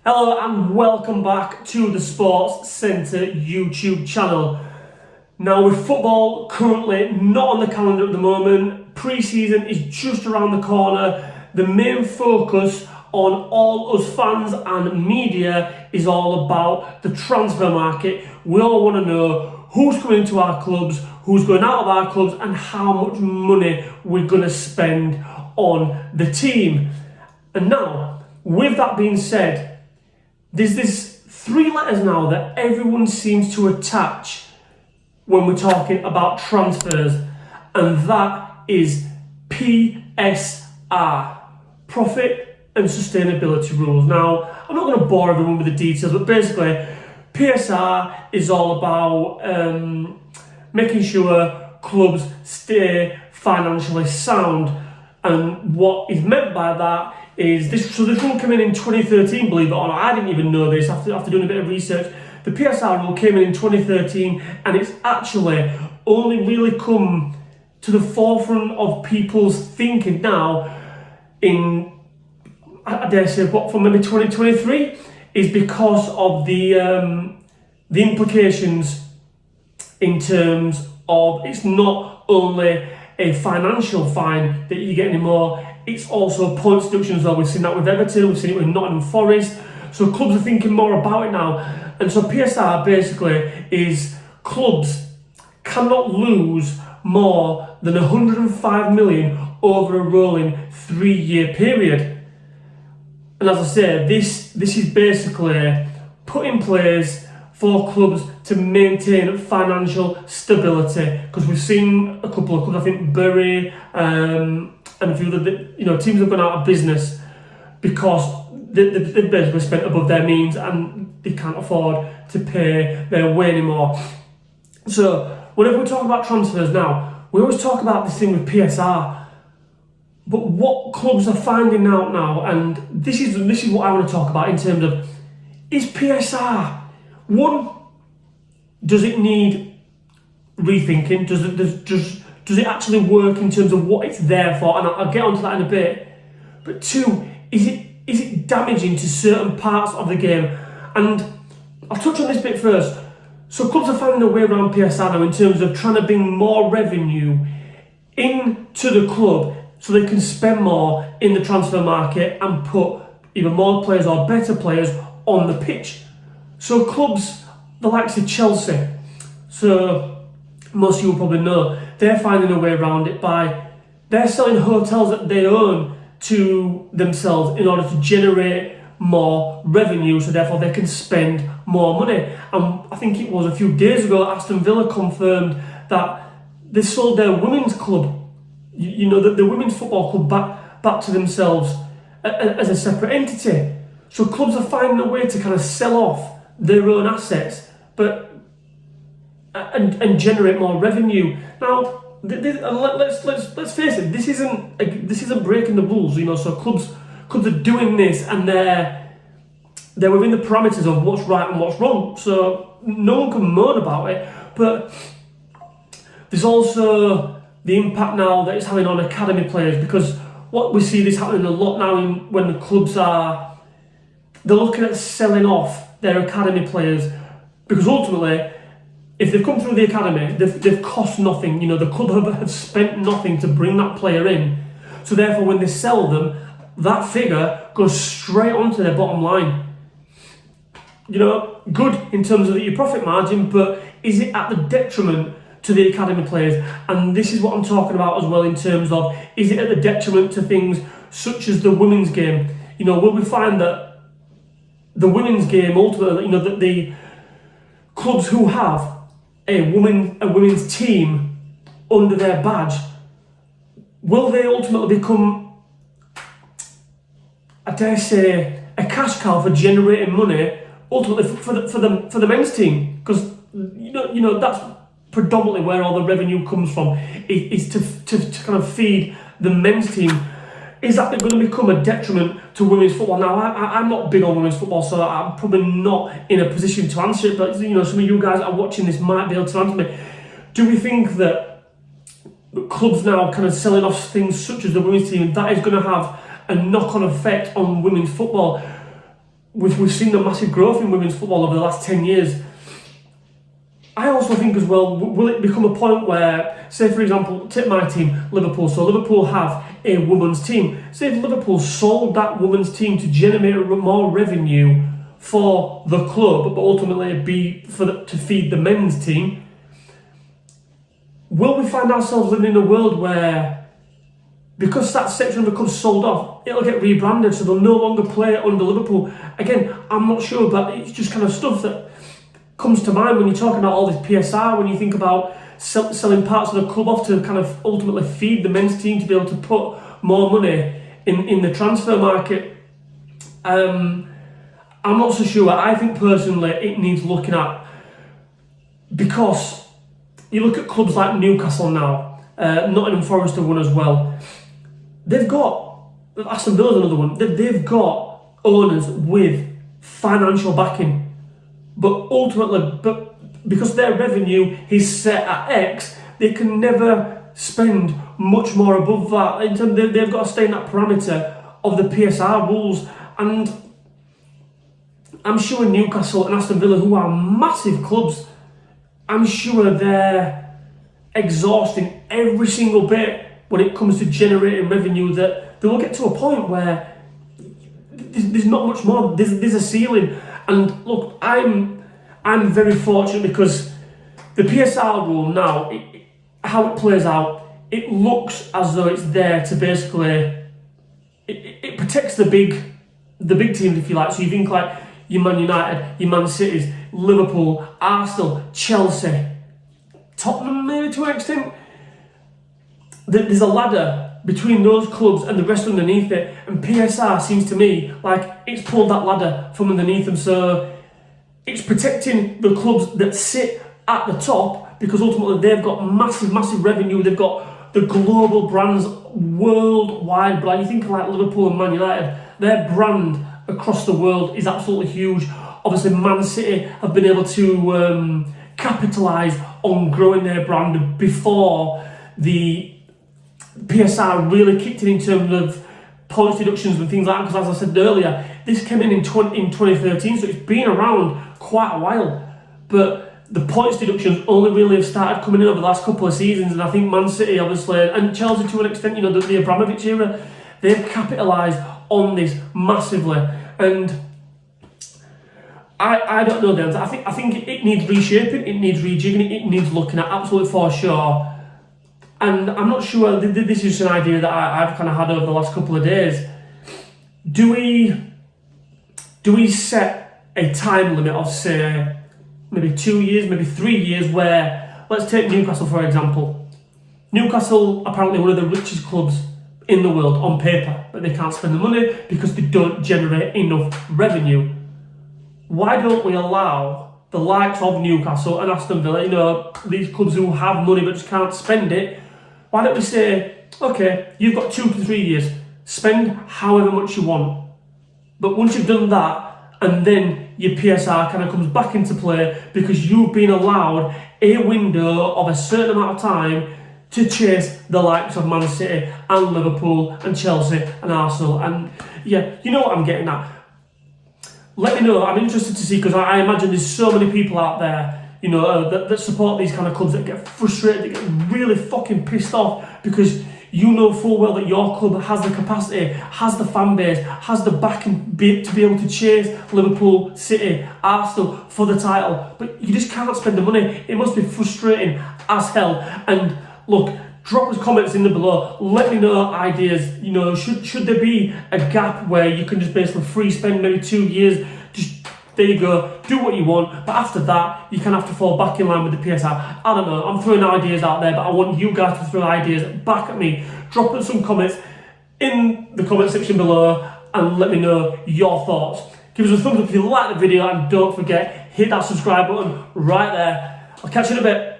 Hello and welcome back to the Sports Centre YouTube channel. Now, with football currently not on the calendar at the moment, pre-season is just around the corner. The main focus on all us fans and media is all about the transfer market. We all want to know who's coming into our clubs, who's going out of our clubs, and how much money we're going to spend on the team. And now, with that being said, there's this three letters now that everyone seems to attach when we're talking about transfers, and that is PSR, Profit and Sustainability Rules. Now, I'm not going to bore everyone with the details, but basically, PSR is all about making sure clubs stay financially sound, and what is meant by that is this. So this rule came in 2013, believe it or not. I didn't even know this after doing a bit of research. The PSR rule came in 2013, and it's actually only really come to the forefront of people's thinking now in, I dare say, what, from maybe 2023, is because of the implications in terms of it's not only a financial fine that you get anymore, it's also points deductions as well. We've seen that with Everton, we've seen it with Nottingham Forest. So clubs are thinking more about it now. And so PSR basically is clubs cannot lose more than 105 million over a rolling 3-year period. And as I say, this is basically put in place for clubs to maintain financial stability, because we've seen a couple of clubs, I think Bury and a few other, teams have gone out of business because they've basically spent above their means and they can't afford to pay their way anymore. So whenever we talk about transfers now, we always talk about this thing with PSR. But what clubs are finding out now, and this is what I want to talk about in terms of, is PSR, one, does it need rethinking? Does it actually work in terms of what it's there for? And I'll get onto that in a bit. But two, is it damaging to certain parts of the game? And I'll touch on this bit first. So clubs are finding a way around PSR now in terms of trying to bring more revenue into the club so they can spend more in the transfer market and put either more players or better players on the pitch. So clubs, the likes of Chelsea, so most of you will probably know, they're finding a way around it by they're selling hotels that they own to themselves in order to generate more revenue, so therefore they can spend more money. And I think it was a few days ago, Aston Villa confirmed that they sold their women's club, the women's football club back to themselves as a separate entity. So clubs are finding a way to kind of sell off their own assets, but and generate more revenue. Now, let's face it, this isn't breaking the rules, So clubs are doing this, and they're within the parameters of what's right and what's wrong. So no one can moan about it. But there's also the impact now that it's having on academy players, because what we see this happening a lot now when the clubs they're looking at selling off their academy players, because ultimately, if they've come through the academy, they've cost nothing. The club have spent nothing to bring that player in. So therefore, when they sell them, that figure goes straight onto their bottom line. Good in terms of your profit margin, but is it at the detriment to the academy players? And this is what I'm talking about as well in terms of, is it at the detriment to things such as the women's game? Will we find that the women's game ultimately, that the clubs who have a women's team under their badge, will they ultimately become, I dare say, a cash cow for generating money ultimately for the men's team? Because that's predominantly where all the revenue comes from, is to kind of feed the men's team. Is that going to become a detriment to women's football? Now, I'm not big on women's football, so I'm probably not in a position to answer it, but some of you guys that are watching this might be able to answer me. Do we think that clubs now kind of selling off things such as the women's team, that is going to have a knock-on effect on women's football? we've seen the massive growth in women's football over the last 10 years. I also think as well, will it become a point where, say for example, take my team, Liverpool. So Liverpool have a women's team. Say if Liverpool sold that women's team to generate more revenue for the club, but ultimately to feed the men's team, will we find ourselves living in a world where, because that section of the club sold off, it'll get rebranded, so they'll no longer play under Liverpool? Again, I'm not sure, but it's just kind of stuff that comes to mind when you're talking about all this PSR, when you think about selling parts of the club off to kind of ultimately feed the men's team to be able to put more money in the transfer market. I'm not so sure. I think personally it needs looking at, because you look at clubs like Newcastle now, Nottingham Forest are one as well. They've got, Aston Villa's another one, they've got owners with financial backing. But ultimately, because their revenue is set at X, they can never spend much more above that. In terms they've got to stay in that parameter of the PSR rules. And I'm sure Newcastle and Aston Villa, who are massive clubs, I'm sure they're exhausting every single bit when it comes to generating revenue, that they will get to a point where there's not much more. There's a ceiling. And look, I'm very fortunate because the PSR rule now, how it plays out, it looks as though it's there to basically, it protects the big teams, if you like. So you think like your Man United, your Man Cities, Liverpool, Arsenal, Chelsea, Tottenham maybe to an extent. There's a ladder between those clubs and the rest underneath it, and PSR seems to me like it's pulled that ladder from underneath them. So it's protecting the clubs that sit at the top, because ultimately they've got massive revenue. They've got the global brands worldwide. But like you think of like Liverpool and Man United, their brand across the world is absolutely huge. Obviously Man City have been able to capitalise on growing their brand before the PSR really kicked in terms of points deductions and things like that, because as I said earlier, this came in 2013, so it's been around quite a while. But the points deductions only really have started coming in over the last couple of seasons, and I think Man City obviously, and Chelsea to an extent, the Abramovich era, they've capitalised on this massively. And I don't know the answer. I think it needs reshaping, it needs rejigging, it needs looking at, absolutely for sure. And I'm not sure, this is just an idea that I've kind of had over the last couple of days. Do we set a time limit of, say, maybe 2 years, maybe 3 years, where, let's take Newcastle for example. Newcastle, apparently one of the richest clubs in the world on paper, but they can't spend the money because they don't generate enough revenue. Why don't we allow the likes of Newcastle and Aston Villa, these clubs who have money but just can't spend it, why don't we say, okay, you've got 2 to 3 years, spend however much you want. But once you've done that, and then your PSR kind of comes back into play because you've been allowed a window of a certain amount of time to chase the likes of Man City and Liverpool and Chelsea and Arsenal. And yeah, you know what I'm getting at. Let me know, I'm interested to see, because I imagine there's so many people out there that support these kind of clubs, that get frustrated, that get really fucking pissed off because you know full well that your club has the capacity, has the fan base, has the backing to be able to chase Liverpool, City, Arsenal for the title, but you just can't spend the money. It must be frustrating as hell. And look, drop us comments in the below, let me know ideas. Should there be a gap where you can just basically free spend maybe 2 years, just there you go, do what you want, but after that you kind of have to fall back in line with the PSR. I don't know, I'm throwing ideas out there, but I want you guys to throw ideas back at me. Drop us some comments in the comment section below and let me know your thoughts. Give us a thumbs up if you like the video, and don't forget, hit that subscribe button right there. I'll catch you in a bit.